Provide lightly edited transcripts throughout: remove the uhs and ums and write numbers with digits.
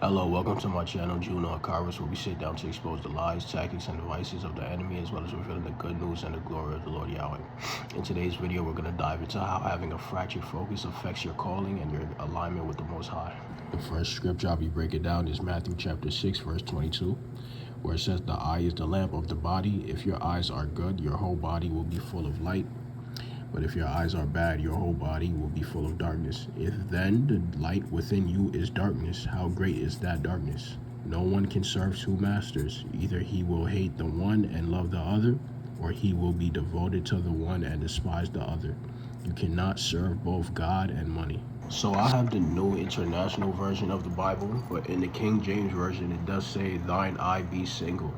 Hello, welcome to my channel, Juno Akaris, where we sit down to expose the lies, tactics, and devices of the enemy, as well as revealing the good news and the glory of the Lord Yahweh. In today's video, we're going to dive into how having a fractured focus affects your calling and your alignment with the Most High. The first scripture I'll be breaking down is Matthew chapter 6, verse 22, where it says, "The eye is the lamp of the body. If your eyes are good, your whole body will be full of light. But if your eyes are bad, your whole body will be full of darkness. If then the light within you is darkness, how great is that darkness? No one can serve two masters. Either he will hate the one and love the other, or he will be devoted to the one and despise the other. You cannot serve both God and money." So I have the New International Version of the Bible, but in the King James Version, it does say, "Thine eye be single."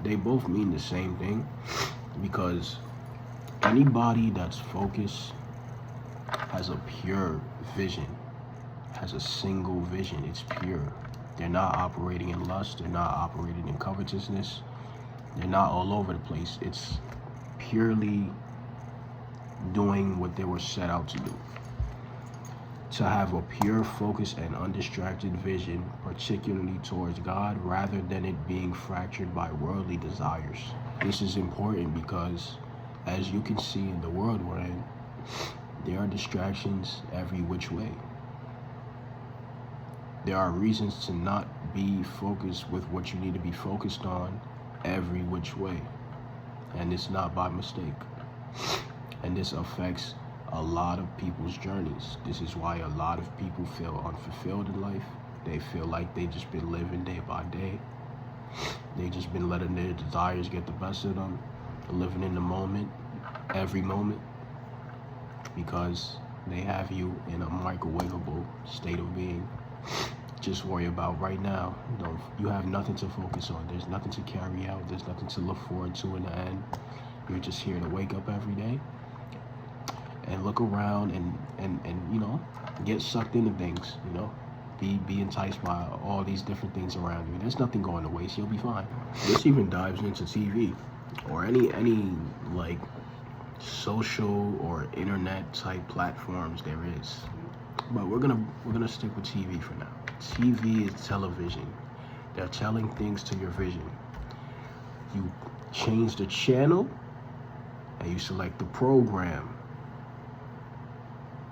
They both mean the same thing, because anybody that's focused has a pure vision, has a single vision. It's pure. They're not operating in lust. They're not operating in covetousness. They're not all over the place. It's purely doing what they were set out to do. To have a pure focus and undistracted vision, particularly towards God, rather than it being fractured by worldly desires. This is important because, as you can see in the world we're in, there are distractions every which way. There are reasons to not be focused with what you need to be focused on every which way. And it's not by mistake. And this affects a lot of people's journeys. This is why a lot of people feel unfulfilled in life. They feel like they just been living day by day. They just been letting their desires get the best of them, living in the moment, every moment, because they have you in a microwavable state of being. Just worry about right now. You have nothing to focus on. There's nothing to carry out. There's nothing to look forward to in the end. You're just here to wake up every day and look around and get sucked into things, be enticed by all these different things around you. There's nothing going to waste. You'll be fine. This even dives into TV or any like social or internet type platforms there is. But we're gonna stick with TV for now. TV is television. They're telling things to your vision. You change the channel and you select the program.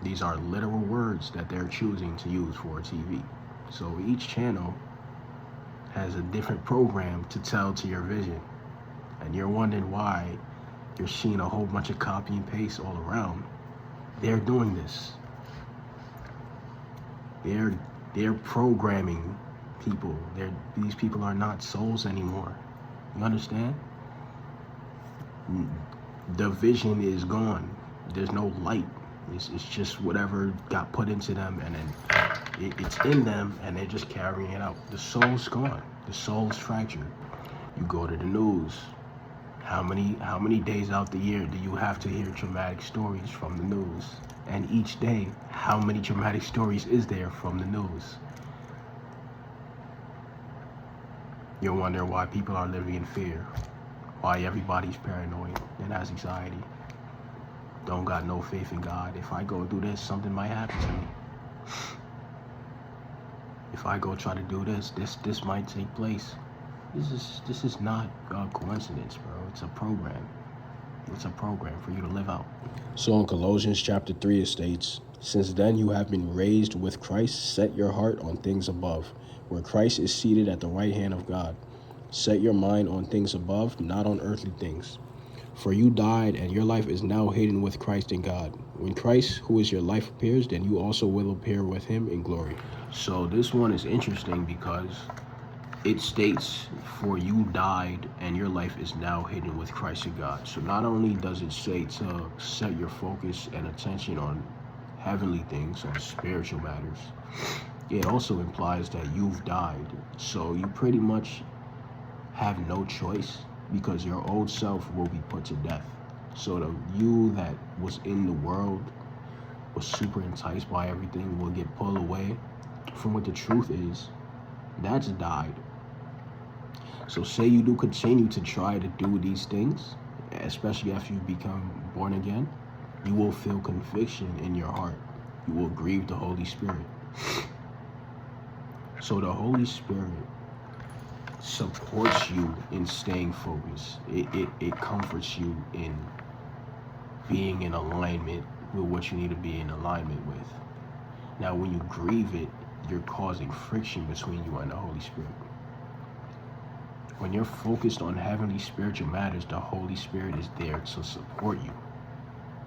These are literal words that they're choosing to use for a TV. So each channel has a different program to tell to your vision. And you're wondering why you're seeing a whole bunch of copy and paste all around. They're doing this. They're programming people. These people are not souls anymore. You understand? The vision is gone. There's no light. It's just whatever got put into them, and then it's in them, and they're just carrying it out. The soul's gone. The soul's fractured. You go to the news. How many days out the year do you have to hear traumatic stories from the news? And each day, how many traumatic stories is there from the news? You'll wonder why people are living in fear, why everybody's paranoid and has anxiety. Don't got no faith in God. If I go do this, something might happen to me. If I go try to do this might take place. This is not a coincidence, bro. It's a program. It's a program for you to live out. So in Colossians chapter 3 it states, "Since then you have been raised with Christ, set your heart on things above, where Christ is seated at the right hand of God. Set your mind on things above, not on earthly things. For you died, and your life is now hidden with Christ in God. When Christ, who is your life, appears, then you also will appear with him in glory." So this one is interesting because it states, "For you died, and your life is now hidden with Christ in God." So not only does it say to set your focus and attention on heavenly things, on spiritual matters, it also implies that you've died. So you pretty much have no choice, because your old self will be put to death. So the you that was in the world, was super enticed by everything, will get pulled away from what the truth is. That's died. So say you do continue to try to do these things, especially after you become born again, you will feel conviction in your heart. You will grieve the Holy Spirit. So the Holy Spirit supports you in staying focused. It comforts you in being in alignment with what you need to be in alignment with. Now, when you grieve it, you're causing friction between you and the Holy Spirit. When you're focused on heavenly spiritual matters, the Holy Spirit is there to support you.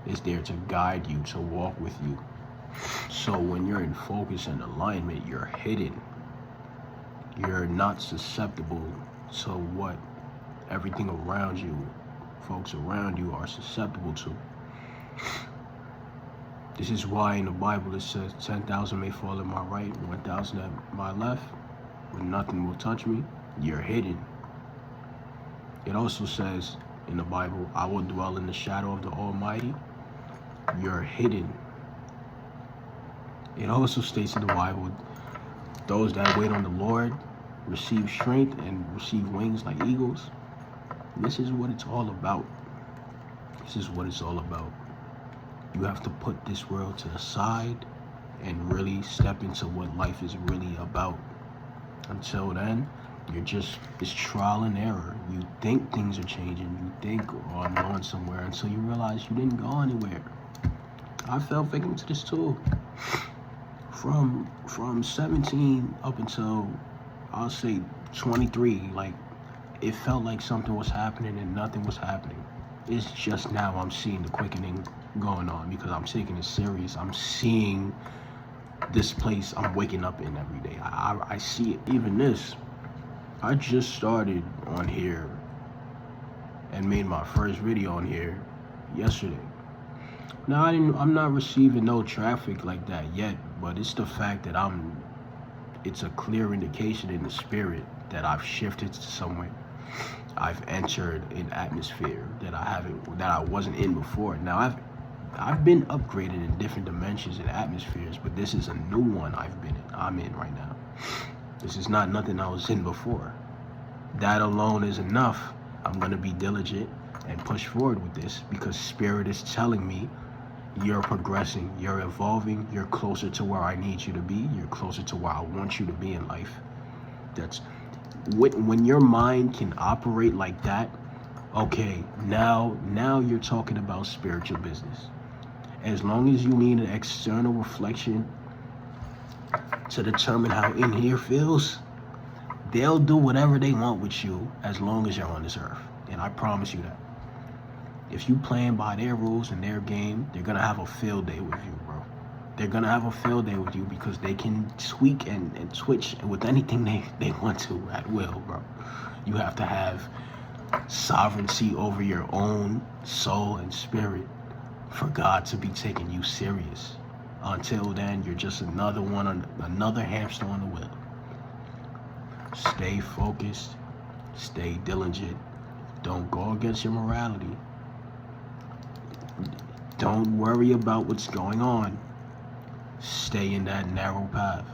It's there to guide you, to walk with you. So when you're in focus and alignment, you're hidden. You're not susceptible to what everything around you, folks around you, are susceptible to. This is why in the Bible it says 10,000 may fall at my right, 1,000 at my left, but nothing will touch me. You're hidden. It also says in the Bible, I will dwell in the shadow of the Almighty. You're hidden. It also states in the Bible, those that wait on the Lord receive strength and receive wings like eagles. This is what it's all about. This is what it's all about. You have to put this world to the side and really step into what life is really about. Until then, it's trial and error. You think things are changing. You think, oh, I'm going somewhere, until you realize you didn't go anywhere. I fell victim to this too. From 17 up until, I'll say 23, like, it felt like something was happening and nothing was happening. It's just now I'm seeing the quickening going on because I'm taking it serious. I'm seeing this place I'm waking up in every day. I see it. Even this, I just started on here and made my first video on here yesterday. Now, I'm not receiving no traffic like that yet, but it's the fact that it's a clear indication in the spirit that I've shifted to somewhere. I've entered an atmosphere that I wasn't in before. Now, I've been upgraded in different dimensions and atmospheres, but this is a new one I'm in right now. This is not nothing I was in before. That alone is enough. I'm going to be diligent and push forward with this because Spirit is telling me you're progressing, you're evolving, you're closer to where I need you to be, you're closer to where I want you to be in life. That's when your mind can operate like that. Okay, now you're talking about spiritual business. As long as you need an external reflection to determine how in here feels, they'll do whatever they want with you as long as you're on this earth. And I promise you that. If you playing by their rules and their game, they're going to have a field day with you, bro. They're going to have a field day with you because they can tweak and twitch with anything they want to at will, bro. You have to have sovereignty over your own soul and spirit for God to be taking you serious. Until then, you're just another hamster on the wheel. Stay focused. Stay diligent. Don't go against your morality. Don't worry about what's going on. Stay in that narrow path.